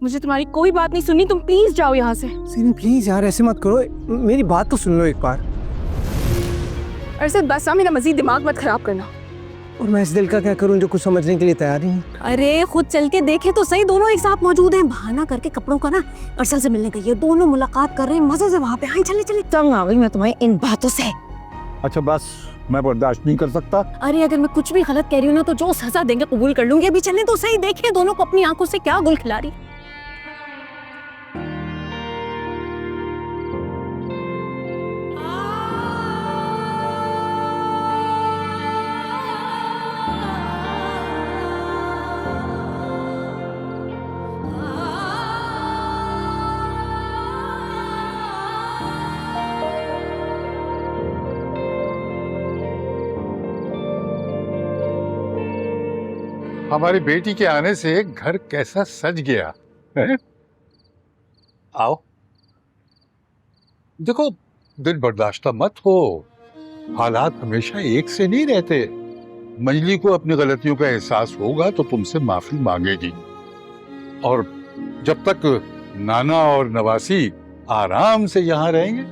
मुझे तुम्हारी कोई बात नहीं सुननी, तुम प्लीज जाओ यहाँ से। सीन प्लीज यार ऐसे मत करो, मेरी बात तो सुन लो एक बार। अरशद बस मेरा मजीद दिमाग मत खराब करना। और मैं इस दिल का क्या करूं जो कुछ समझने के लिए तैयार नहीं है। अरे खुद चल के देखे तो सही, दोनों एक साथ मौजूद हैं। बहाना करके कपड़ों का ना अरसल से मिलने गई है, दोनों मुलाकात कर रहे हैं मजे से वहाँ पे। हाँ चले चले, तंग आ गई मैं तुम्हारी इन बातों से। अच्छा बस, मैं बर्दाश्त नहीं कर सकता। अरे अगर मैं कुछ भी गलत कह रही हूँ ना तो जो सजा देंगे कबूल कर लूंगी। अभी चले तो सही, देखे दोनों को अपनी आंखों से क्या गुल खिला रही। हमारी बेटी के आने से घर कैसा सज गया है? आओ देखो, दिल बर्दाश्त मत हो, हालात हमेशा एक से नहीं रहते। मंजली को अपनी गलतियों का एहसास होगा तो तुमसे माफी मांगेगी, और जब तक नाना और नवासी आराम से यहाँ रहेंगे।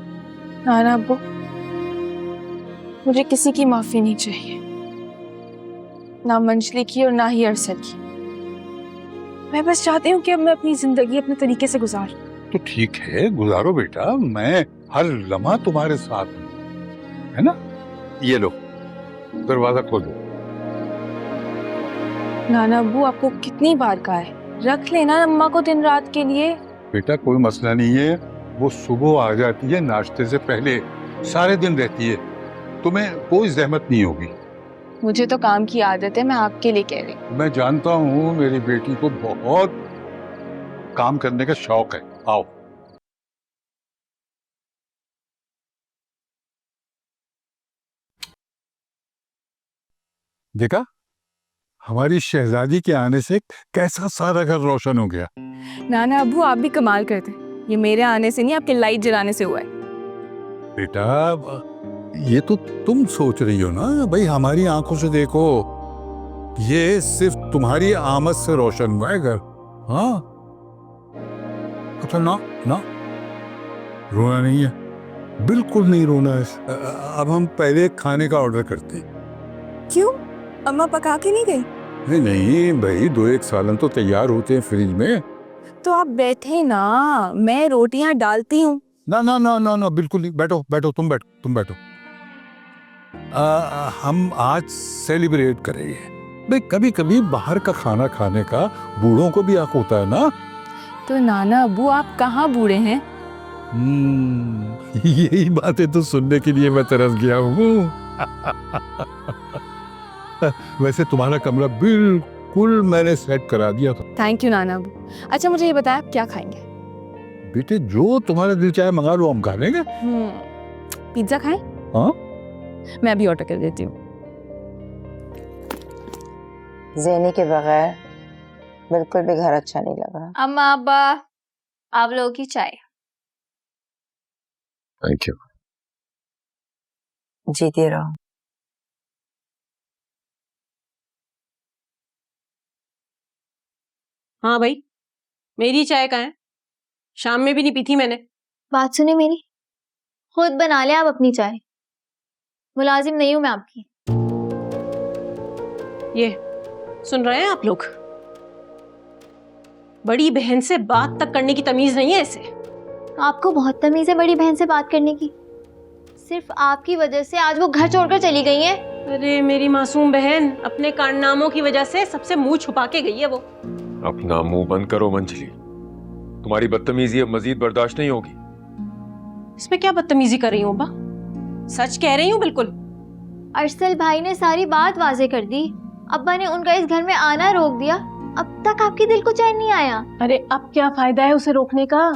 नाना अब्बू, मुझे किसी की माफी नहीं चाहिए, ना मंजली की और ना ही अरसल की। मैं बस चाहती हूँ कि अब मैं अपनी जिंदगी अपने तरीके से गुजार। तो ठीक है, गुजारो बेटा, मैं हर लम्हा तुम्हारे साथ हूँ, है ना? ये लो, दरवाजा खोलो। नाना अब्बू, आपको कितनी बार कहा है, रख लेना अम्मा को दिन रात के लिए। बेटा कोई मसला नहीं है, वो सुबह आ जाती है नाश्ते से पहले, सारे दिन रहती है, तुम्हें कोई जहमत नहीं होगी। मुझे तो काम की आदत है, मैं आपके लिए कह रही हूँ। मैं जानता हूँ मेरी बेटी को बहुत काम करने का शौक है। आओ। देखा, हमारी शहजादी के आने से कैसा सारा घर रोशन हो गया। नाना अब्बू, आप भी कमाल करते हैं। ये मेरे आने से नहीं, आपके लाइट जलाने से हुआ है। बेटा ये तो तुम सोच रही हो ना भाई, हमारी आंखों से देखो, ये सिर्फ तुम्हारी आमद से रोशन हुआ है घर। हाँ अच्छा, ना ना रोना नहीं है, बिल्कुल नहीं रोना है। अब हम पहले खाने का ऑर्डर करते हैं। क्यों, अम्मा पका के नहीं गई? नहीं नहीं भाई, 2-1 सालन तो तैयार होते हैं फ्रिज में। तो आप बैठे ना, मैं रोटियां डालती हूँ। ना ना ना ना ना, बिल्कुल नहीं, बैठो बैठो, तुम बैठो। हम आज सेलिब्रेट करेंगे भाई, कभी कभी बाहर का खाना खाने का बूढ़ों को भी हक होता है ना। तो नाना अब्बू, आप कहाँ बूढ़े हैं? यही बातें तो सुनने के लिए मैं तरस गया हूँ। वैसे तुम्हारा कमरा बिल्कुल मैंने सेट करा दिया था। थैंक यू नाना अब्बू। अच्छा मुझे ये बताया, आप क्या खाएंगे? बेटे जो तुम्हारा दिल चाहे मंगा लो, हम खा लेंगे। पिज्जा खाएं? हाँ, मैं अभी ऑर्डर कर देती हूँ। ज़ेनी के बगैर बिल्कुल भी घर अच्छा नहीं लग रहा। अम्मा अब्बा, आप लोगों की चाय। Thank you. जीती रहो। हाँ भाई, मेरी चाय कहाँ है? शाम में भी नहीं पी थी मैंने। बात सुने मेरी, खुद बना ले आप अपनी चाय, मुलाजिम नहीं हूं मैं आपकी। ये सुन रहे हैं आप लोग? बड़ी बहन से बात तक करने की तमीज नहीं है इसे। आपको बहुत तमीज है बड़ी बहन से बात करने की। सिर्फ आपकी वजह से आज वो घर छोड़कर चली गई है। अरे मेरी मासूम बहन, अपने कारनामों की वजह से सबसे मुंह छुपा के गई है वो। अपना मुंह बंद करो मंजली, तुम्हारी बदतमीजी अब मजीद बर्दाश्त नहीं होगी। इसमें क्या बदतमीजी कर रही हूँ अब्बा? सच कह रही हूँ बिल्कुल। अरसल भाई ने सारी बात वाजे कर दी, अब्बा ने उनका इस घर में आना रोक दिया, अब तक आपके दिल को चैन नहीं आया। अरे अब क्या फायदा है उसे रोकने का?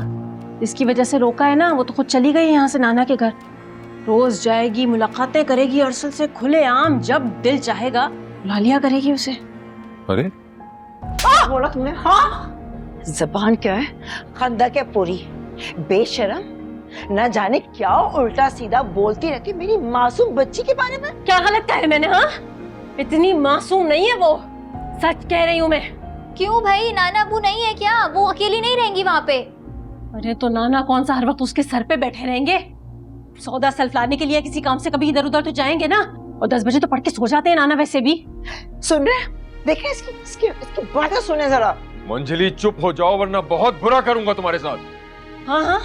इसकी वजह से रोका है ना, वो तो खुद चली गई यहाँ से नाना के घर। रोज जाएगी, मुलाकातें करेगी अरसल से खुलेआम, जब दिल चाहेगा बुला लिया करेगी उसे। अरे बोला तुमने? हाँ, जबान क्या है, खंदा क्या पूरी, बेशरम। न जाने क्या उल्टा सीधा बोलती रहती है मेरी मासूम बच्ची के बारे में। क्या गलत कहा है मैंने? हाँ, इतनी मासूम नहीं है वो, सच कह रही हूँ मैं। क्यों भाई, नाना अबू नहीं है क्या? वो अकेली नहीं रहेंगी वहाँ पे? अरे तो नाना कौन सा हर वक्त उसके सर पे बैठे रहेंगे? सौदा सल्फ लाने के लिए किसी काम से कभी इधर उधर तो जाएंगे ना, और 10 बजे तो पढ़ के सो जाते हैं नाना वैसे भी। सुन रहे? देखें इसकी बातें सुने जरा। मंजली चुप हो जाओ वरना बहुत बुरा करूंगा तुम्हारे साथ। हाँ हाँ,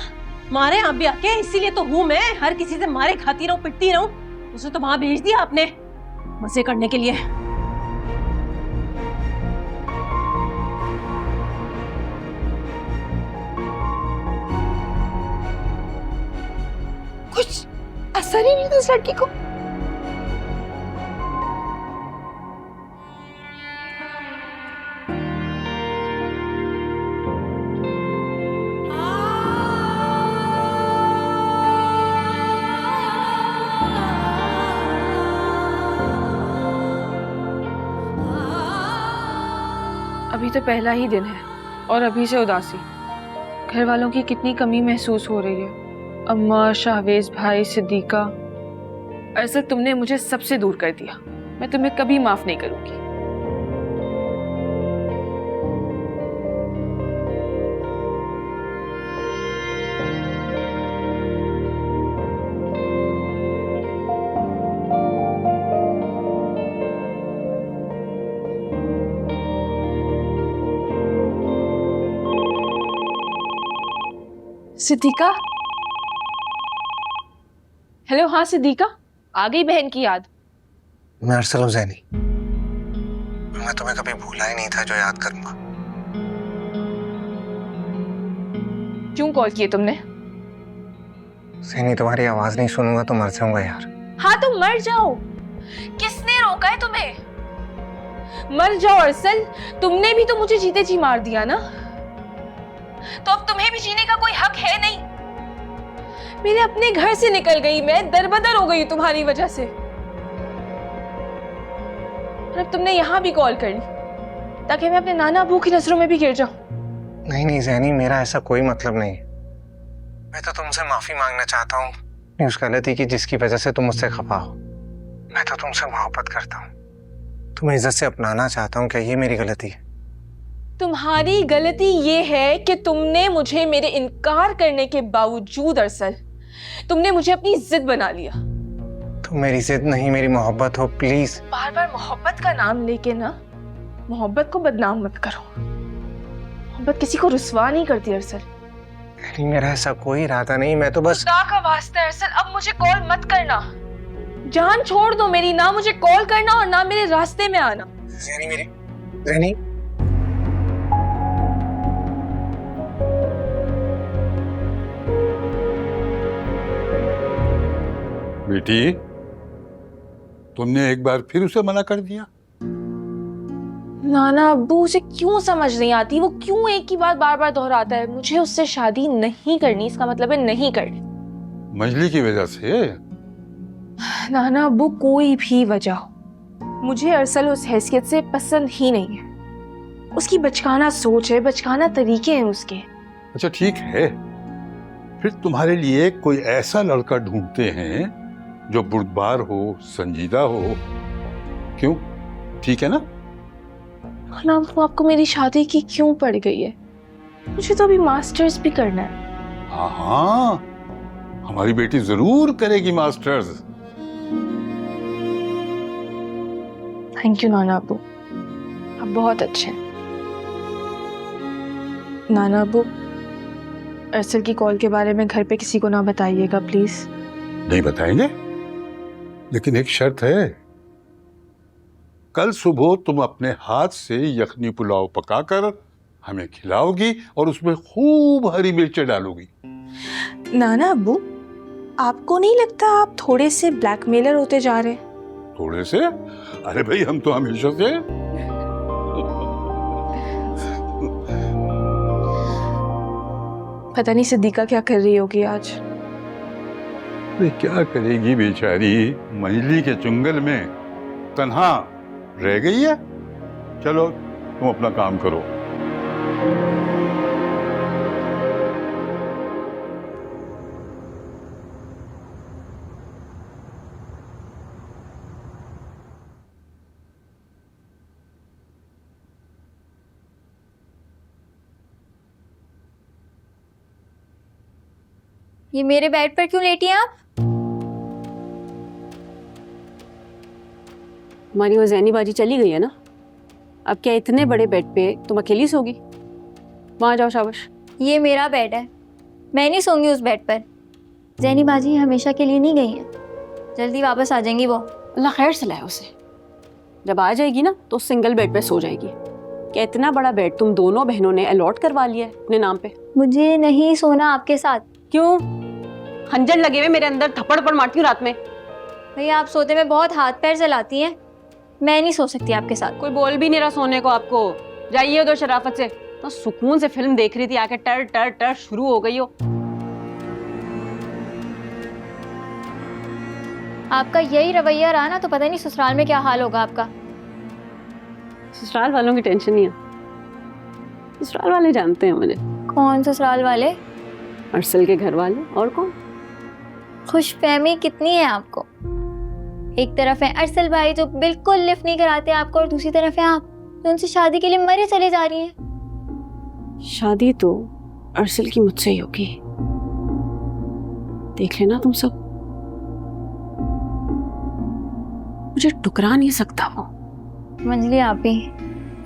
मारे आप भी आके, इसीलिए तो हूँ मैं, हर किसी से मारे खाती रहूं, पिटती रहूं। उसे तो वहां भेज दिया आपने मजे करने के लिए। कुछ असर ही नहीं था उस लड़की को। अभी तो पहला ही दिन है और अभी से उदासी। घर वालों की कितनी कमी महसूस हो रही है। अम्मा, शाहवेज भाई, सिद्दीका। अरसद, तुमने मुझे सबसे दूर कर दिया। मैं तुम्हें कभी माफ नहीं करूंगी। Siddiqa, hello. हाँ सिद्दीका, आ गई बहन की याद? मैं अरसल हुसैनी, मैं तुम्हें कभी भूला ही नहीं था जो याद करूंगा। क्यों कॉल किए तुमने? सैनी, तुम्हारी आवाज नहीं सुनूंगा तो मर जाऊंगा यार। हाँ तो मर जाओ, किसने रोका है तुम्हें? मर जाओ अरसल, तुमने भी तो मुझे जीते जी मार दिया ना, तो अब तुम्हें भी जीने का कोई हक है नहीं। मेरे अपने घर से निकल गई मैं, दरबदर हो गई तुम्हारी वजह से। और अब तुमने यहाँ भी कॉल कर ली ताकि मैं अपने नाना अबू की नजरों में भी गिर जाऊं। नहीं जैनी, मेरा ऐसा कोई मतलब नहीं। मैं तो तुमसे माफी मांगना चाहता हूँ उस गलती की जिसकी वजह से तुम मुझसे खफा हो। मैं तो तुमसे मोहब्बत करता हूँ, तुम्हें इज्जत से अपनाना चाहता हूँ। क्या ये मेरी गलती है? तुम्हारी गलती ये है कि तुमने मुझे मेरे इनकार करने के बावजूद अरसल, तुमने मुझे अपनी जिद बना लिया। तुम मेरी जिद नहीं, मेरी मोहब्बत हो। प्लीज बार बार मोहब्बत का नाम लेके ना, मोहब्बत को बदनाम मत करो। मोहब्बत किसी को रुस्वा नहीं करती अरसल। नहीं, मेरा ऐसा कोई इरादा नहीं, मैं तो बस। खुदा का वास्ता है अरसल, अब मुझे कॉल मत करना। जान छोड़ दो मेरी, ना मुझे कॉल करना और ना मेरे रास्ते में आना। जैनी, मेरी जैनी। बेटी, तुमने एक बार फिर उसे मना कर दिया। नाना अब्बू, उसे क्यों समझ नहीं आती? वो क्यों एक ही बात बार बार दोहराता है? मुझे उससे शादी नहीं करनी, इसका मतलब है नहीं करनी। मंजली की वजह से? नाना अब्बू, कोई भी वजह हो, मुझे अरसल उस हैसियत से पसंद ही नहीं है। उसकी बचकाना सोच है, बचकाना तरीके हैं उसके। अच्छा ठीक है, फिर तुम्हारे लिए कोई ऐसा लड़का ढूंढते हैं जो बुर्दबार हो, संजीदा हो। क्यों? ठीक है ना? नाना अब्बू, आपको मेरी शादी की क्यों पड़ गई है? मुझे तो अभी मास्टर्स भी करना है। हाँ हाँ, हमारी बेटी जरूर करेगी मास्टर्स। थैंक यू नाना अब्बू, आप बहुत अच्छे हैं। नाना अब्बू, अरसल की कॉल के बारे में घर पे किसी को ना बताइएगा प्लीज। नहीं बताएंगे, लेकिन एक शर्त है। कल सुबह तुम अपने हाथ से यखनी पुलाव पकाकर हमें खिलाओगी और उसमें खूब हरी मिर्चें डालोगी। नाना अब्बू, आपको नहीं लगता आप थोड़े से ब्लैकमेलर होते जा रहे हैं? थोड़े से? अरे भाई, हम तो हमेशा से। पता नहीं सिद्दीका क्या कर रही होगी आज। अरे क्या करेगी बेचारी, मंजली के चुंगल में तन्हा रह गई है। चलो तुम अपना काम करो। ये मेरे बेड पर क्यों लेटी हैं आप? हमारी वो जैनी बाजी चली गई है ना, अब क्या इतने बड़े बेड पे तुम अकेली सोगी? वहां जाओ, शाबाश। ये मेरा बेड है, मैं नहीं सोऊंगी उस बेड पर। जैनी बाजी हमेशा के लिए नहीं गई हैं, जल्दी वापस आ जाएंगी वो। अल्लाह खैर से लाए उसे। जब आ जाएगी ना तो सिंगल बेड पे सो जाएगी। क्या इतना बड़ा बेड तुम दोनों बहनों ने अलॉट करवा लिया है अपने नाम पे? मुझे नहीं सोना आपके साथ। क्यों? खंजर लगे हुए मेरे अंदर थप्पड़ पर मारती हूँ रात में। भैया आप सोते में बहुत हाथ पैर चलाती हैं, मैं नहीं सो सकती आपके साथ। कोई बोल भी नहीं रहा सोने को आपको। जाइए उधर शराफत से। तो सुकून से फिल्म देख रही थी, आके टर टर टर शुरू हो गई हो। आपका यही रवैया रहा ना तो पता नहीं ससुराल में क्या हाल होगा आपका। ससुराल वालों की टेंशन नहीं है, ससुराल वाले जानते हैं मुझे। कौन ससुराल वाले? अरसल के घर वाले, और कौन। खुशफहमी कितनी है आपको? एक तरफ है अरसल भाई जो बिल्कुल लिफ्ट नहीं कराते आपको, और दूसरी तरफ है आप जो उनसे शादी के लिए मरे चले जा रही हैं। शादी तो अरसल की मुझसे ही होगी, देख लेना तुम सब। मुझे टुकरा नहीं सकता वो। मंजली आप ही,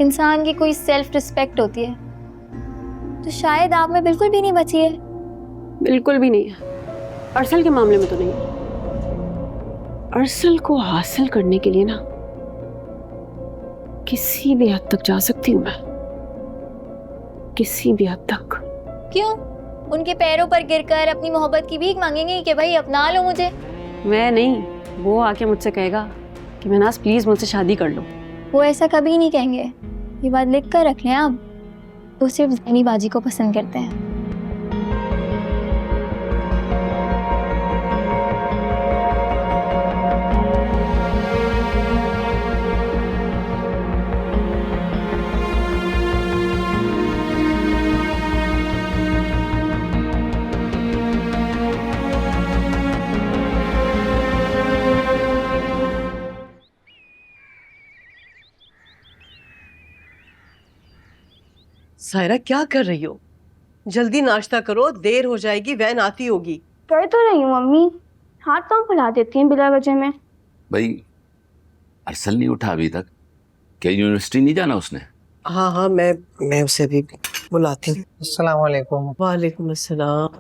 इंसान की कोई सेल्फ रिस्पेक्ट होती है तो शायद आप में बिल्कुल भी नहीं बची है। बिल्कुल भी नहीं है, अरसल के मामले में तो नहीं है। अरसल को हासिल करने के लिए ना किसी भी हद तक जा सकती हूँ मैं, किसी भी हद तक। क्यों? उनके पैरों पर गिरकर अपनी मोहब्बत की भीख मांगेंगे कि भाई अपना लो मुझे? मैं नहीं, वो आके मुझसे कहेगा कि महनाज प्लीज मुझसे शादी कर लो। वो ऐसा कभी नहीं कहेंगे, ये बात लिख कर रख लें आप। वो सिर्फ जैनी बाजी को पसंद करते हैं। सायरा क्या कर रही हो? जल्दी नाश्ता करो, देर हो जाएगी, वैन आती होगी। कर तो रही हूँ मम्मी, हाथ तो फैला देती हैं बिला वजह में। भाई अरसल नहीं उठा अभी तक, क्या यूनिवर्सिटी नहीं जाना उसने? हाँ हाँ, मैं उसे भी बुलाती हूँ। अस्सलाम वालेकुम। वालेकुम अस्सलाम।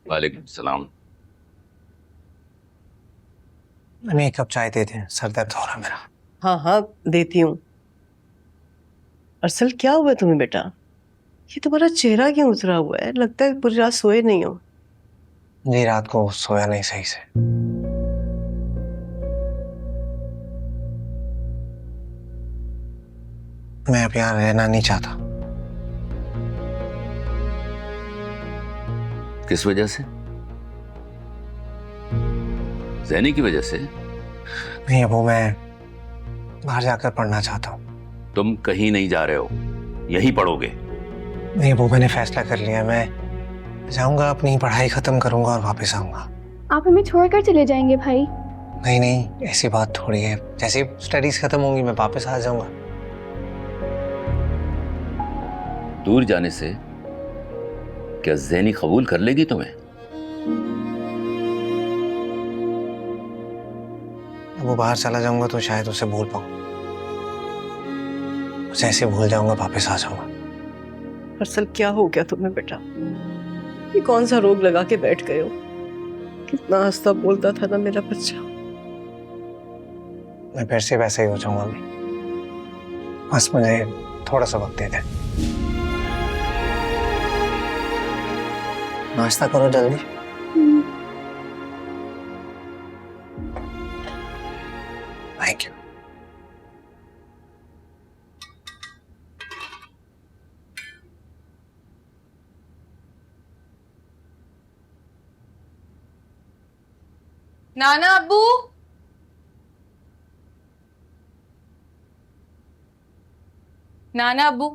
वालेकुम सलाम। हमें एक कप चाय दे दें, सर दर्द हो रहा मेरा। हाँ हाँ देती हूँ। अरसल क्या हुआ तुम्हें बेटा? ये तुम्हारा चेहरा क्यों उतरा हुआ है? लगता है पूरी रात सोए नहीं हो। जी रात को सोया नहीं सही से। मैं अब यहाँ रहना नहीं चाहता। किस वजह से? जैनी की वजह से? नहीं अबू, मैं बाहर जाकर पढ़ना चाहता हूँ। तुम कहीं नहीं जा रहे हो, यहीं पढ़ोगे? नहीं अबू, मैंने फैसला कर लिया, मैं जाऊंगा, अपनी पढ़ाई खत्म करूंगा और वापस आऊंगा। आप हमें छोड़कर चले जाएंगे भाई? नहीं नहीं, ऐसी बात थोड़ी है। जैसे स्टडीज खत्म होंगी मैं वापस आ जाऊंगा। दूर जाने से क्या जैनी कबूल कर लेगी तुम्हें? अब वो बाहर चला जाऊंगा तो शायद उसे भूल पाऊं। उसे ऐसे भूल जाऊंगा, वापस आ जाऊंगा। अरसल क्या हो गया तुम्हें बेटा? ये कौन सा रोग लगा के बैठ गए हो? कितना हंसता बोलता था ना मेरा बच्चा। मैं फिर से वैसे ही हो जाऊंगा अभी, बस मुझे थोड़ा सा वक्त दे दे। नाश्ता करो जल्दी। Thank you. नाना अब्बू, नाना अब्बू,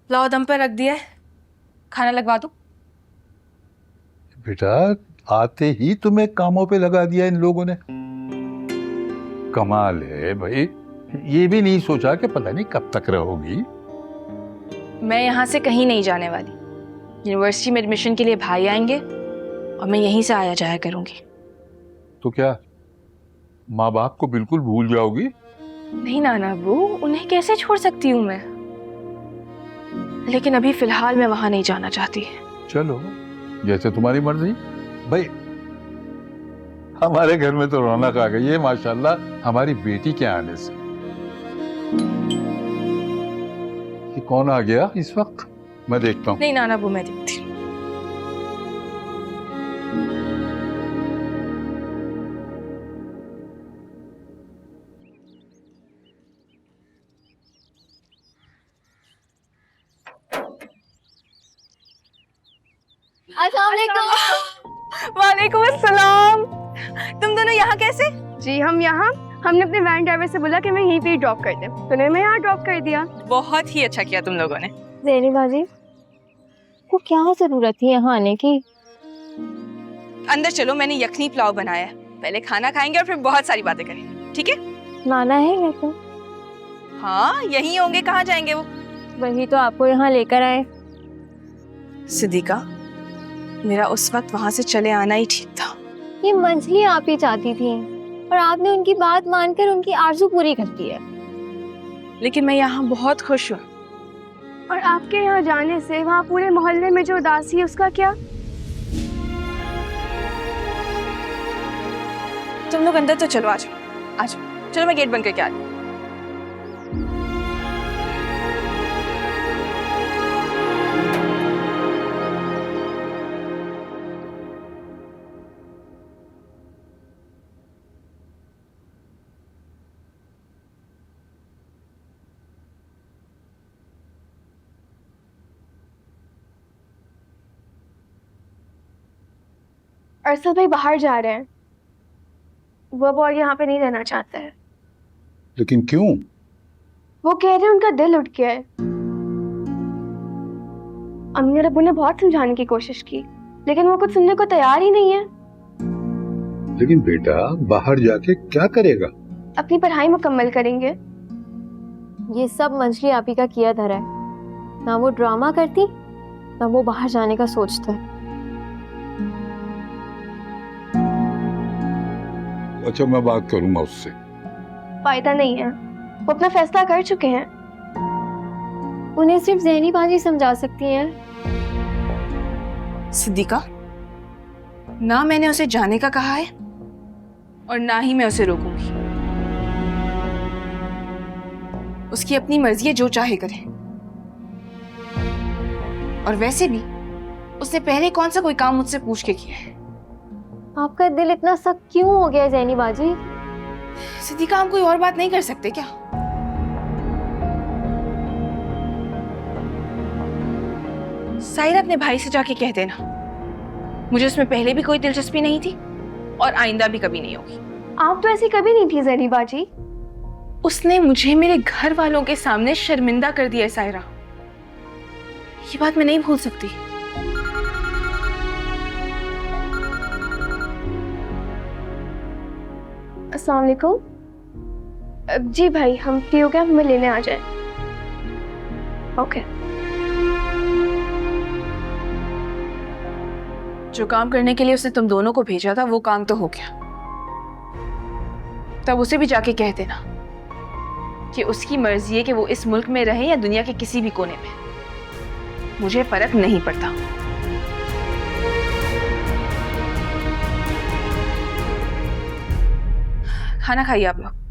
लाओ दम पर रख दिया है, खाना लगवा दो। बेटा आते ही तुम्हें कामों पे लगा दिया इन लोगों ने। कमाल है भाई, ये भी नहीं सोचा कि पता नहीं कब तक रहोगी। मैं यहाँ से कहीं नहीं जाने वाली, यूनिवर्सिटी में एडमिशन के लिए भाई आएंगे और मैं यहीं से आया जाया करूंगी। तो क्या माँ बाप को बिल्कुल भूल जाओगी? नहीं नाना अब्बू, उन्हें कैसे छोड़ सकती हूँ मैं। लेकिन अभी फिलहाल मैं वहां नहीं जाना चाहती। चलो जैसे तुम्हारी मर्जी। भाई हमारे घर में तो रौनक आ गई है माशाल्लाह हमारी बेटी के आने से। ये कौन आ गया इस वक्त? मैं देखता हूँ। नहीं नाना अब्बू, मैं देखती हूँ। वालेकुम अस्सलाम। तुम दोनों यहाँ कैसे? जी हम यहाँ, हमने अपने वैन ड्राइवर से बोला कि मैं यहीं पे ही ड्रॉप कर दे, तो मैं यहाँ ड्रॉप कर दिया। बहुत ही अच्छा किया तुम लोगों ने। ज़ेनी बाजी को क्या जरूरत थी यहाँ आने की? अंदर चलो, मैंने यखनी पुलाव बनाया है। पहले खाना खाएंगे और फिर बहुत सारी बातें करेंगे, ठीक है? नाना है या तो? हाँ यहीं होंगे, कहाँ जाएंगे वो? वही तो आपको यहाँ लेकर आए। सिद्दीका, मेरा उस वक्त वहां से चले आना ही ठीक था। ये मंजली आप ही चाहती थी और आपने उनकी बात मानकर उनकी आरज़ू पूरी कर दी है। लेकिन मैं यहाँ बहुत खुश हूँ। और आपके यहाँ जाने से वहाँ पूरे मोहल्ले में जो उदासी है उसका क्या? तुम लोग अंदर तो चलो, आ जाओ आ जाओ। चलो मैं गेट बंद करके आ रही हूँ। अरसल भाई बाहर जा रहे हैं, वो अब और यहाँ पे नहीं रहना चाहते हैं। लेकिन क्यों? वो कह रहे हैं उनका दिल उठ गया है। अम्मी और अब्बू ने बहुत समझाने की कोशिश की, लेकिन वो कुछ सुनने को तैयार ही नहीं है। लेकिन बेटा बाहर जाके क्या करेगा? अपनी पढ़ाई मुकम्मल करेंगे। ये सब मंजली आप ही का किया धरा है। ना वो ड्रामा करती ना वो बाहर जाने का सोचते। अच्छा मैं बात करूंगा उससे। फायदा नहीं है, वो अपना फैसला कर चुके हैं। उन्हें सिर्फ ज़ेनी बाजी समझा सकती हैं। सिद्दीका, ना मैंने उसे जाने का कहा है और ना ही मैं उसे रोकूंगी। उसकी अपनी मर्जी है, जो चाहे करे। और वैसे भी उसने पहले कौन सा कोई काम मुझसे पूछ के किया है? आपका दिल इतना सख्त क्यों हो गया ज़ेनी बाजी? सिद्दीका, हम कोई और बात नहीं कर सकते क्या? साहिरा अपने भाई से जाके कह देना, मुझे उसमें पहले भी कोई दिलचस्पी नहीं थी और आइंदा भी कभी नहीं होगी। आप तो ऐसी कभी नहीं थी ज़ेनी बाजी। उसने मुझे मेरे घर वालों के सामने शर्मिंदा कर दिया है साहिरा। ये बात मैं नहीं भूल सकती। अस्सलाम वालेकुम। जी भाई, हम फ्री हो गए, हमें लेने आ जाए। ओके। जो काम करने के लिए उसने तुम दोनों को भेजा था वो काम तो हो गया। तब उसे भी जाके कह देना कि उसकी मर्जी है कि वो इस मुल्क में रहे या दुनिया के किसी भी कोने में, मुझे फर्क नहीं पड़ता। खाना खाइए आप लोग।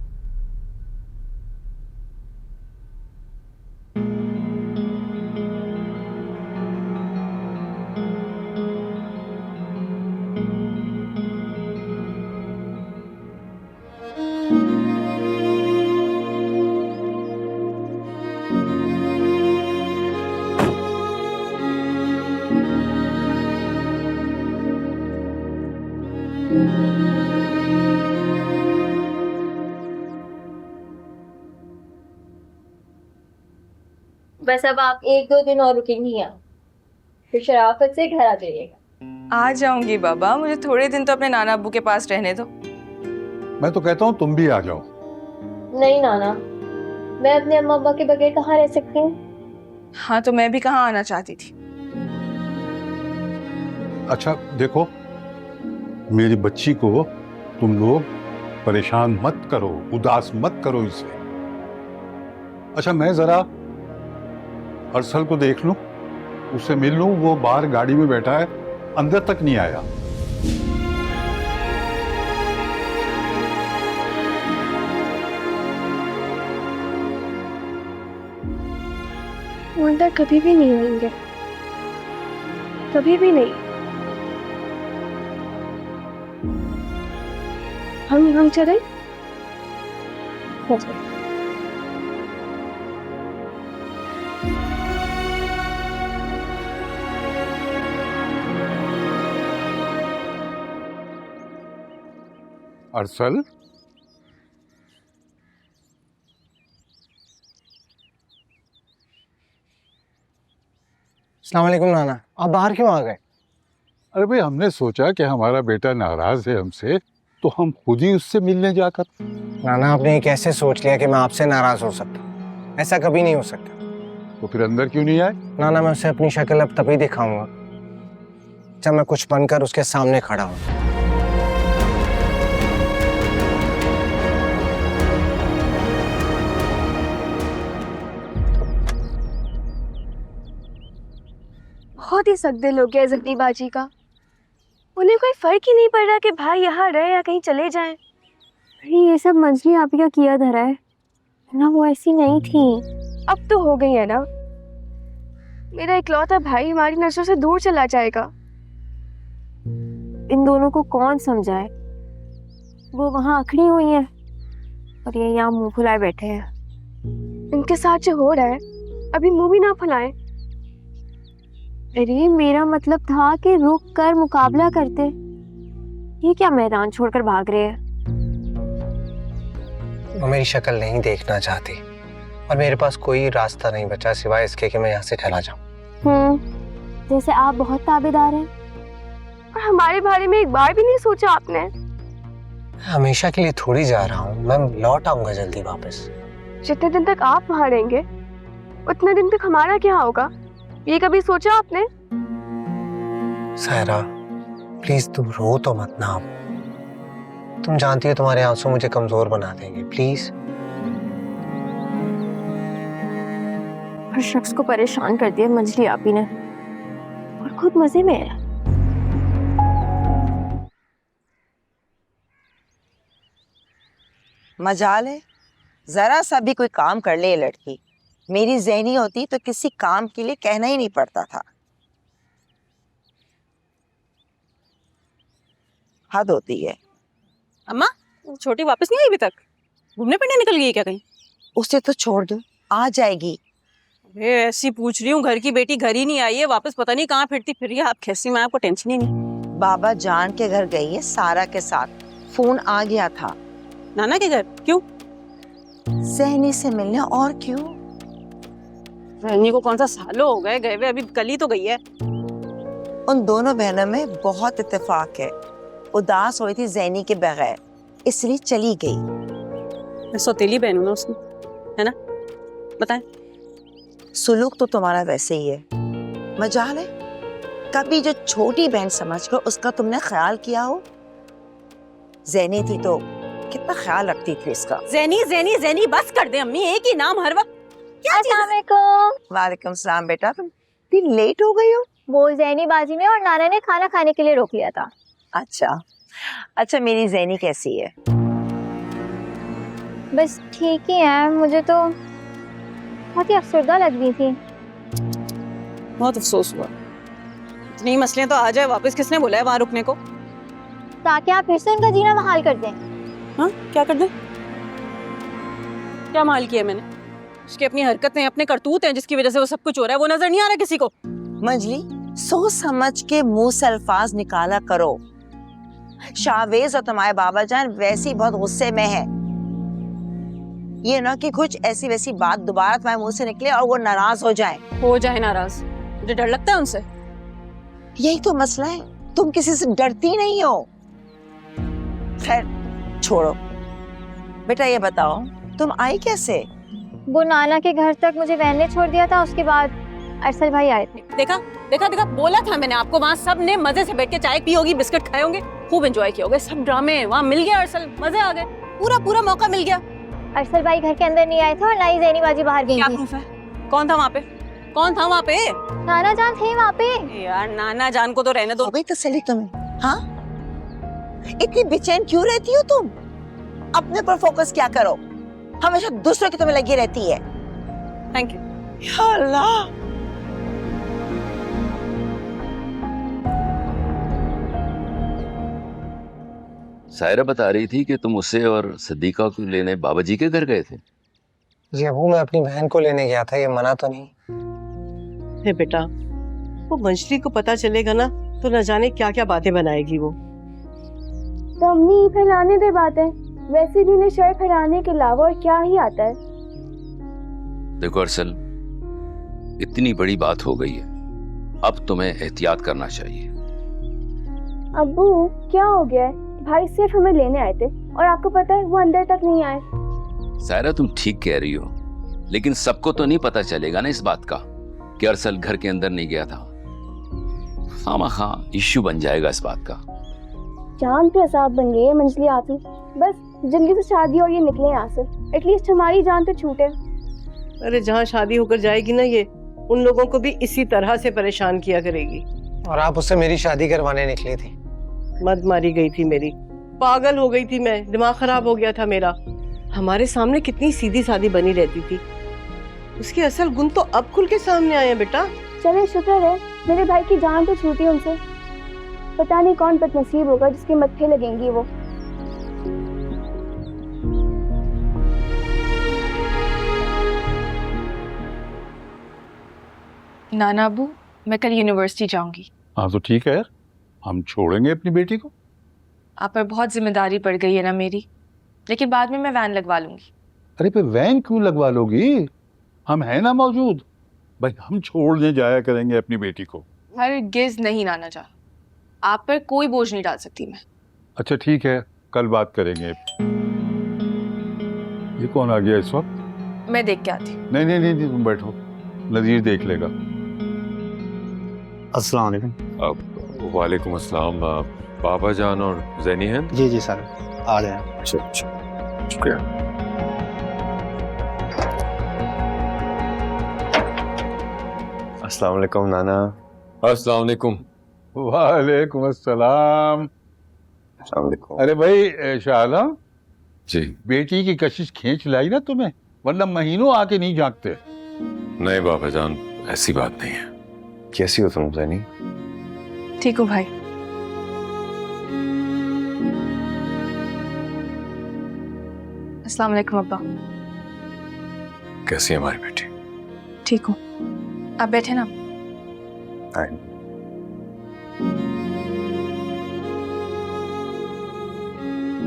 बस अब आप 1-2 दिन और रुकेंगी यहाँ, फिर शराफत से घर आ जाइएगा। आ जाऊंगी बाबा, मुझे थोड़े दिन तो अपने नाना अब्बू के पास रहने दो। मैं तो कहता हूँ तुम भी आ जाओ। नहीं नाना, मैं अपने अम्मा अब्बा के बगैर कहाँ रह सकती हूँ? हाँ तो मैं भी कहाँ आना चाहती थी। अच्छा देखो, मेरी बच्ची को तुम लोग परेशान मत करो, उदास मत करो इसे। अच्छा मैं जरा अरसल को देख लूं, उससे मिल लूं, वो बाहर गाड़ी में बैठा है, अंदर तक नहीं आया। वो अंदर कभी भी नहीं आएंगे, कभी भी नहीं। हम चले। अरसल, अस्सलाम वालेकुम नाना, आप बाहर क्यों आ गए? अरे भाई हमने सोचा कि हमारा बेटा नाराज है हमसे, तो हम खुद ही उससे मिलने जाकर। नाना आपने ये कैसे सोच लिया कि मैं आपसे नाराज हो सकता? ऐसा कभी नहीं हो सकता। तो फिर अंदर क्यों नहीं आए? नाना मैं उसे अपनी शक्ल अब तभी दिखाऊंगा जब मैं कुछ बनकर उसके सामने खड़ा हूँ। बहुत ही सख्त हो गया जखनी बाजी का। उन्हें कोई फर्क ही नहीं पड़ रहा कि भाई यहाँ रहे या कहीं चले जाएं। अरे ये सब मंजली आप ही का किया धरा है ना, वो ऐसी नहीं थी। अब तो हो गई है ना। मेरा इकलौता भाई हमारी नजरों से दूर चला जाएगा। इन दोनों को कौन समझाए? वो वहाँ अखड़ी हुई है और ये यहाँ मुंह फुलाए बैठे हैं। इनके साथ जो हो रहा है, अभी मुंह भी ना फुलाएं। अरे मेरा मतलब था कि रुक कर मुकाबला करते। ये क्या मैदान छोड़कर भाग रहे हैं? वो मेरी शक्ल नहीं देखना चाहती और मेरे पास कोई रास्ता नहीं बचा सिवाय इसके कि मैं यहाँ से चला जाऊँ। जैसे आप बहुत ताबेदार हैं। और हमारे बारे में एक बार भी नहीं सोचा आपने। हमेशा के लिए थोड़ी जा रहा हूँ, मैं लौट आऊंगा जल्दी वापस। जितने दिन तक आप वहाँ रहेंगे उतने दिन तक हमारा क्या होगा, ये कभी सोचा आपने? सायरा प्लीज तुम रो तो मत ना। आप तुम जानती हो तुम्हारे आंसू मुझे कमजोर बना देंगे, प्लीज। हर शख्स को परेशान कर दिया मंजली आपी ने, और खुद मजे में है। मजाल है, जरा सा भी कोई काम कर ले ये लड़की। मेरी ज़हनी होती तो किसी काम के लिए कहना ही नहीं पड़ता था। हद होती है। अम्मा, छोटी वापस नहीं आई अभी तक? घूमने फिरने निकल गई है क्या कहीं? उसे तो छोड़ दो, आ जाएगी। अरे ऐसी पूछ रही हूँ, घर की बेटी घर ही नहीं आई है, वापस पता नहीं कहाँ फिरती फिर रही है। आप कैसी माँ, आपको टेंशन ही नहीं। बाबा जान के घर गई है सारा के साथ, फोन आ गया था। नाना के घर? क्यों? सहनी से मिलने, और क्यों? रहनी को कौन सा सालों हो गए गए हुए, अभी कल ही तो गई है। उन दोनों बहनों में बहुत इत्तेफाक है। उदास हुई थी ज़ैनी के बगैर, इसलिए चली गई। मैं सौतेली बहन हूं ना उसकी, है ना? बताएं। सुलूक तो तुम्हारा वैसे ही है। मजाल है कभी जो छोटी बहन समझकर उसका तुमने ख्याल किया हो। ज़ैनी थी तो कितना ख्याल रखती थी इसका। ज़ैनी ज़ैनी ज़ैनी बस कर दे अम्मी, एक ही नाम हर वक्त। वालेकुम सलाम बेटा, तुम इतनी लेट हो गई हो? वो ज़ैनी बाजी ने और नाना ने खाना खाने के लिए रोक लिया था। अच्छा मेरी ज़ैनी कैसी है? बस ठीक ही है, मुझे तो बहुत ही अफसरदा लग रही थी। बहुत अफसोस हुआ। इतने मसले तो आ जाए वापस, किसने बोला है वहाँ रुकने को? ताकि आप फिर से उनका जीना बहाल कर दें। हाँ, क्या कर दें? क्या माल किया मैंने? उसकी अपनी हरकतें, अपने करतूत हैं जिसकी वजह से वो सब कुछ हो रहा है, वो नजर नहीं आ रहा किसी को। मंजली, सोच समझ के मुंह से अल्फाज निकाला करो। शाहवेज और तुम्हारे बाबा जान वैसे ही बहुत गुस्से में है। ये ना कि कुछ ऐसी वैसी बात दोबारा तुम्हारे मुंह से निकले और वो नाराज हो जाए नाराज। मुझे डर लगता है उनसे। यही तो मसला है, तुम किसी से डरती नहीं हो। खैर छोड़ो बेटा, ये बताओ तुम आई वो नाना के घर तक मुझे वैन ने छोड़ दिया था, उसके बाद अरसल भाई आए थे। देखा, देखा देखा, बोला था मैंने आपको, वहाँ सब ने मजे से बैठ के चाय पी होगी, बिस्किट खाए होंगे, खूब एंजॉय किए होंगे। सब ड्रामे वहाँ मिल गया अरसल, मजे आ गए, पूरा पूरा मौका मिल गया। अरसल भाई घर के अंदर नहीं आए थे और ना ही ज़ैनी बाजी बाहर गई क्या थी। प्रूफ है? कौन था वहाँ पे? कौन था वहाँ पे? नाना जान थे वहाँ पे। यार नाना जान को तो रहने दो। हो गई तसल्ली तुम्हें? हाँ, इतनी बेचैन क्यों रहती हो तुम? अपने पर फोकस क्या करो, हमेशा दूसरों की तुम्हें लगी रहती है। Thank you. या अल्लाह, सायरा बता रही थी कि तुम उसे और सदीका को लेने बाबा जी के घर गए थे। जी अबू, मैं अपनी बहन को लेने गया था, ये मना तो नहीं? हे बेटा, वो मंजली को पता चलेगा ना तो न जाने क्या क्या बातें बनाएगी वो। तो अम्मी फैलाने दे बातें, वैसे भी उन्हें शर फैलाने के अलावा और क्या ही आता है। देखो अरसल, इतनी बड़ी बात हो गई है, अब तुम्हें एहतियात करना चाहिए। अब्बू क्या हो गया है? भाई सिर्फ हमें लेने आए थे और आपको पता है वो अंदर तक नहीं आए। सायरा तुम ठीक कह रही हो, लेकिन सबको तो नहीं पता चलेगा ना इस बात का कि अरसल घर के अंदर नहीं गया था। खामखा इश्यू बन जाएगा इस बात का। जान पे असाब बन गई है मंजली आती, बस जल्दी से शादी और ये निकले यहाँ से, एटलीस्ट हमारी जान तो छूटे। अरे जहाँ शादी होकर जाएगी ना, ये उन लोगों को भी इसी तरह से परेशान किया करेगी। और आप उससे मेरी शादी करवाने निकली थी। मद मारी गई थी मेरी, पागल हो गई थी मैं, दिमाग खराब हो गया था मेरा। हमारे सामने कितनी सीधी सादी बनी रहती थी, उसके असल गुण तो अब खुल के सामने आए हैं बेटा। चले शुक्र है मेरे भाई की जान तो छूटी उनसे। पता नहीं कौन बदनसीब होगा जिसके मत्थे लगेंगी वो। नाना अबू, मैं कल यूनिवर्सिटी जाऊंगी। हाँ तो ठीक है, हम छोड़ेंगे अपनी बेटी को। आप पर बहुत जिम्मेदारी पड़ गई है ना मेरी, लेकिन बाद में मैं वैन लगवा लूंगी। अरे पे वैन क्यों लगवा लोगी, हम हैं ना मौजूद। भाई हम छोड़ने जाया करेंगे अपनी बेटी को। हरगिज़ नहीं नाना जान, आप पर कोई बोझ नहीं डाल सकती मैं। अच्छा ठीक है, कल बात करेंगे। ये कौन आ गया इस वक्त? मैं देख के आती हूँ। नहीं नहीं नहीं, नहीं तुम बैठो, नजीर देख लेगा। अस्सलाम वालेकुम। वालेकुम अस्सलाम। बाबा जान और जैनी हैं? जी जी सर, आ जाए। अच्छा शुक्रिया। अस्सलाम वालेकुम नाना। अस्सलाम वालेकुम। वालेकुम अस्सलाम। अस्सलाम वालेकुम। अरे भाई शाला, जी बेटी की कशिश खींच लाई ना तुम्हें, वरना महीनों आके नहीं जागते। नहीं बाबा जान, ऐसी बात नहीं है। कैसी हो तुम जैनी? ठीक हूँ भाई। अस्सलाम वालेकुम अब्बा। कैसी है हमारी बेटी? ठीक हूँ, आप बैठे ना।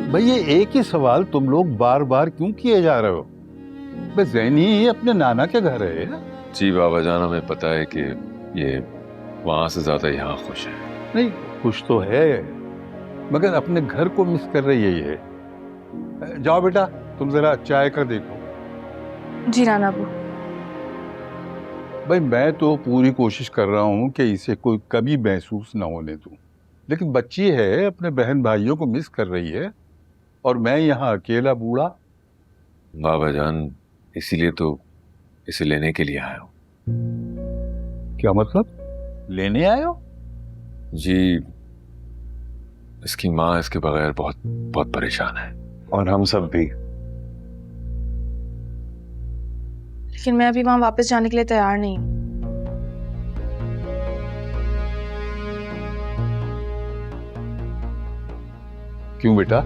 भाई ये एक ही सवाल तुम लोग बार बार क्यों किए जा रहे हो? बस जैनी अपने नाना के घर है। जी बाबा जान, हमें पता है कि ये वहां से ज्यादा यहाँ खुश है। नहीं खुश तो है, मगर अपने घर को मिस कर रही है ये। जाओ बेटा, तुम जरा चाय का देखो। जी नाना अबू। भाई मैं तो पूरी कोशिश कर रहा हूँ कि इसे कोई कभी महसूस ना होने दूं, लेकिन बच्ची है, अपने बहन भाइयों को मिस कर रही है, और मैं यहाँ अकेला बूढ़ा। बाबा जान, इसीलिए तो इसे लेने के लिए आया हूँ। क्या मतलब? लेने आए हो? जी, इसकी माँ इसके बगैर बहुत बहुत परेशान है। और हम सब भी। लेकिन मैं अभी वहां वापस जाने के लिए तैयार नहीं हूँ। क्यों बेटा?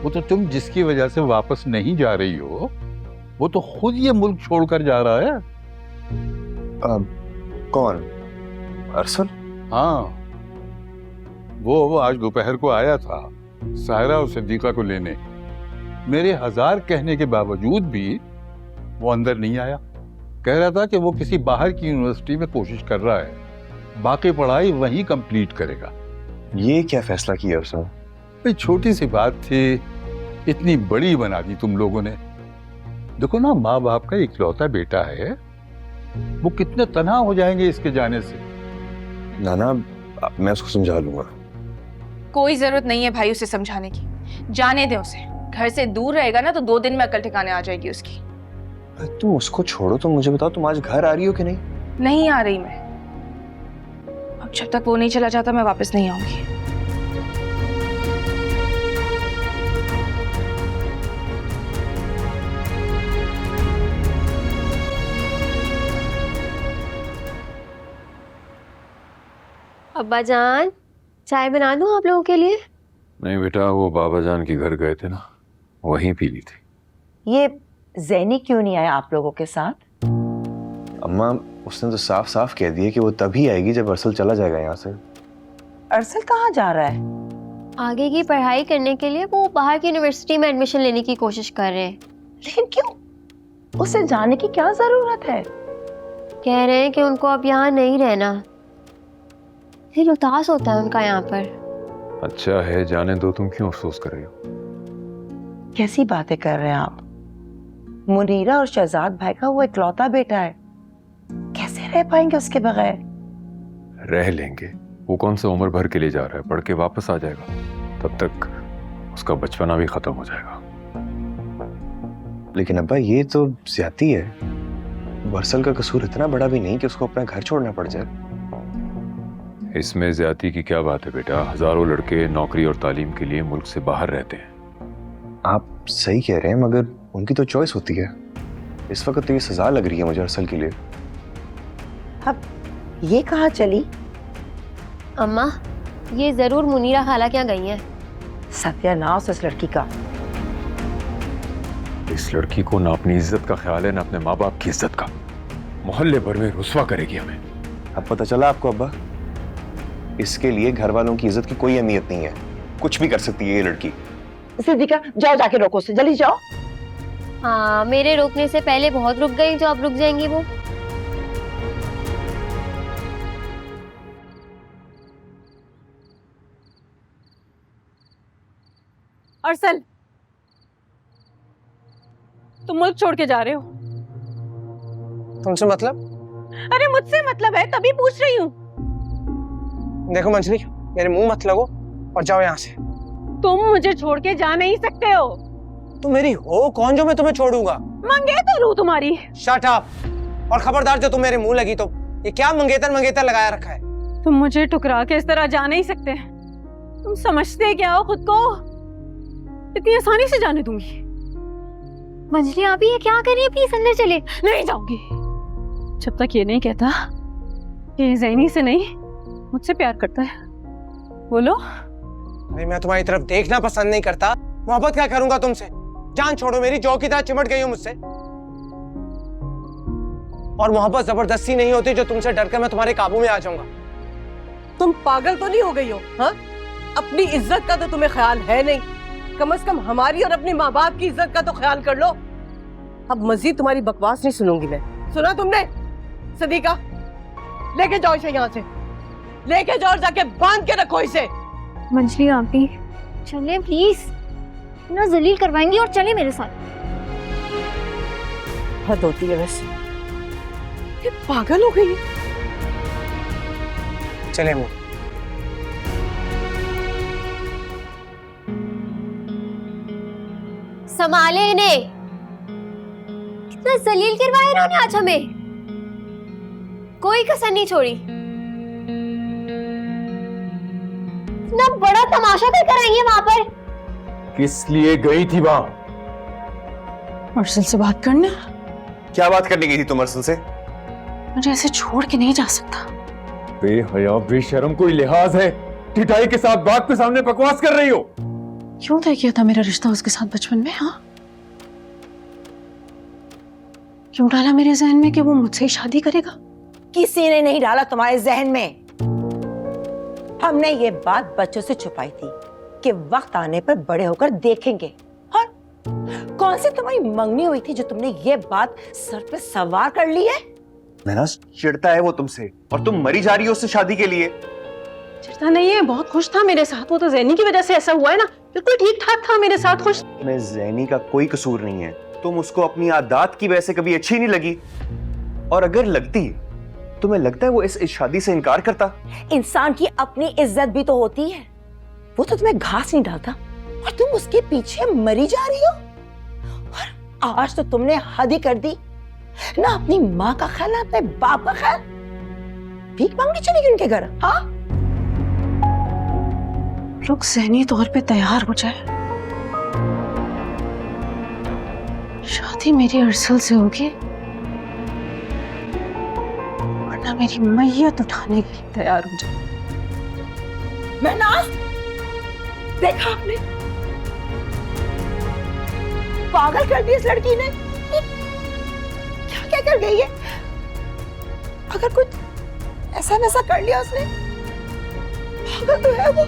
वो तो तुम जिसकी वजह से वापस नहीं जा रही हो, वो तो खुद ये मुल्क छोड़कर जा रहा है। कौन? अरसल? हाँ, वो आज दोपहर को आया था सायरा और सिद्दीका को लेने। मेरे 1000 कहने के बावजूद भी वो अंदर नहीं आया। कह रहा था कि वो किसी बाहर की यूनिवर्सिटी में कोशिश कर रहा है, बाकी पढ़ाई वहीं कंप्लीट करेगा। ये क्या फैसला किया अरसल? भाई छोटी सी बात थी, इतनी बड़ी बना दी तुम लोगों ने। देखो ना, माँ बाप का इकलौता बेटा है, वो कितने तन्हा हो जाएंगे इसके जाने से। नाना मैं उसको समझा लूंगा। कोई जरूरत नहीं है भाई उसे समझाने की, जाने दे उसे। घर से दूर रहेगा ना तो 2 दिन में अकल ठिकाने आ जाएगी उसकी। तुम उसको छोड़ो, तो मुझे बताओ तुम आज घर आ रही हो कि नहीं? नहीं आ रही मैं। अब जब तक वो नहीं चला जाता मैं वापस नहीं आऊंगी। अब्बा जान, चाय बना दूं आप लोगों के लिए? नहीं बेटा, वो बाबा जान के घर गए थे ना, वहीं पी ली थी। ये ज़ैनी क्यों नहीं आया आप लोगों के साथ? अम्मा उसने तो साफ साफ कह दिया कि वो तभी आएगी जब अरसल चला जाएगा यहाँ से। अरसल कहाँ जा रहा है? आगे की पढ़ाई करने के लिए वो बाहर की यूनिवर्सिटी में एडमिशन लेने की कोशिश कर रहे हैं। लेकिन क्यों? उसे जाने की क्या जरूरत है? कह रहे हैं कि उनको अब यहाँ नहीं रहना, फिर उदास होता है उनका यहाँ पर। अच्छा है, जाने दो, तुम क्यों अफसोस कर रही हो? कैसी बातें कर रहे हैं आप? मुनीरा और शहजाद भाई का वो इकलौता बेटा है, कैसे रह पाएंगे उसके बगैर? रह लेंगे, वो कौन सा उम्र भर के लिए जा रहा है, पढ़ के वापस आ जाएगा, तब तक उसका बचपना भी खत्म हो जाएगा। लेकिन अब्बा ये तो ज्यादती है। अरसल का कसूर इतना बड़ा भी नहीं कि उसको अपना घर छोड़ना पड़ जाए। इसमें ज्यादती की क्या बात है बेटा? हजारों लड़के नौकरी और तालीम के लिए मुल्क से बाहर रहते हैं। आप सही कह रहे हैं, मगर उनकी तो चॉइस होती है। इस वक्त तो ये सजा लग रही है मुझे अरसल के लिए। अब ये कहाँ चली? अम्मा, ये जरूर मुनीरा खाला क्या गई हैं। सत्यानाश इस लड़की का। इस लड़की को ना अपनी इज्जत का ख्याल है ना अपने माँ बाप की इज्जत का। मोहल्ले भर में रुस्वा करेगी हमें। अब पता चला आपको अब्बा? इसके लिए घर वालों की इज्जत की कोई अहमियत नहीं है, कुछ भी कर सकती है ये लड़की। सिद्दीका जाओ, जाके रोको उसे, जल्दी जाओ। हाँ, मेरे रोकने से पहले बहुत रुक गई, जो अब रुक जाएंगी वो। अरसल, तुम मुल्क छोड़ के जा रहे हो? तुमसे मतलब? अरे मुझसे मतलब है, तभी पूछ रही हूँ। देखो मंजली, मेरे मुंह मत लगो और जाओ यहाँ से। तुम मुझे छोड़ के जा नहीं सकते हो। तुम मेरी हो कौन जो मैं तुम्हें छोड़ूंगा? मंगेतर हूँ तुम्हारी। Shut up! और खबरदार जो तुम मेरे मुंह लगी तो। ये क्या मंगेतर मंगेतर लगाया रखा है? तुम मुझे टुकरा के इस तरह जा नहीं सकते। तुम समझते क्या हो खुद को? इतनी आसानी से जाने दूंगी? मंजली आप ये क्या कर रही है? प्लीज अंदर चले। नहीं जाऊंगी जब तक ये नहीं कहता कि ज़ैनी से नहीं मुझसे प्यार करता है। बोलो। अरे मैं तुम्हारी तरफ देखना पसंद नहीं करता, मोहब्बत क्या करूंगा तुमसे? जान छोड़ो मेरी, जौ की तरह चिमट गई हो मुझसे। और मोहब्बत जबरदस्ती नहीं होती जो तुमसे डरकर मैं तुम्हारे काबू में आ जाऊंगा। तुम पागल तो नहीं हो गई हो? हाँ, अपनी इज्जत का तो तुम्हें ख्याल है नहीं। कम से कम हमारी और अपने माँ बाप की इज्जत का तो ख्याल कर लो। अब मजीद तुम्हारी बकवास नहीं सुनूंगी मैं। सुना तुमने? सदीका, लेके जाओ इसे यहाँ से, लेके जाओ, जाके बांध के रखो इसे। मंजली आप भी चले प्लीज, ना जलील करवाएंगी और चले मेरे साथ। हद होती है वैसे, ये पागल हो गई। चले मुँह। संभाले इन्हें, कितना जलील करवाया इन्होंने आज हमें, कोई कसर नहीं छोड़ी। इतना बड़ा तमाशा कर कर आई है वहां पर। किस लिए गई थी वहां? अरसल से बात करना। क्या बात करने गई थी तुम अरसल से? मुझे ऐसे छोड़ के नहीं जा सकता। बेहया बेशर्म, कोई लिहाज है? टिटाई के साथ बाप के सामने बकवास कर रही हो। क्यों तय किया था मेरा रिश्ता उसके साथ बचपन में? हाँ, क्यों डाला मेरे जहन में कि वो मुझसे ही शादी करेगा? किसी ने नहीं डाला तुम्हारे जहन में। हमने ये बात बच्चों से छुपाई थी कि वक्त आने पर बड़े होकर देखेंगे। और कौन सी तुम्हारी मंगनी हुई थी जो तुमने ये बात सर पे सवार कर ली है? महनाज चिढ़ता है वो तुमसे, और तुम मरी जा रही हो उससे शादी के लिए। चिढ़ता नहीं है, बहुत खुश था मेरे साथ। वो तो ज़ैनी की वजह से ऐसा हुआ है ना, बिल्कुल ठीक ठाक था मेरे साथ, खुश। मैं ज़ैनी का कोई कसूर नहीं है। तुम उसको अपनी आदत की वजह से कभी अच्छी नहीं लगी, और अगर लगती तुम्हें लगता है वो इस शादी से इनकार करता? इंसान की अपनी इज्जत भी तो होती है। वो तो तुम्हें घास नहीं डालता और तुम उसके पीछे मरी जा रही हो। और आज तो तुमने हद ही कर दी, ना अपनी माँ का ख्याल ना अपने बाप का ख्याल। भीख मांगने चलेगी उनके घर? हाँ, लोग ज़हनी तौर पे तैयार हो जाए। शादी मेरी अरसल से होगी वरना मेरी मैयत उठाने के लिए तैयार हो जाए। महनाज, देखा आपने, पागल कर दी इस लड़की ने। क्या क्या कर गई है? अगर कुछ ऐसा वैसा कर लिया उसने, पागल तो है वो।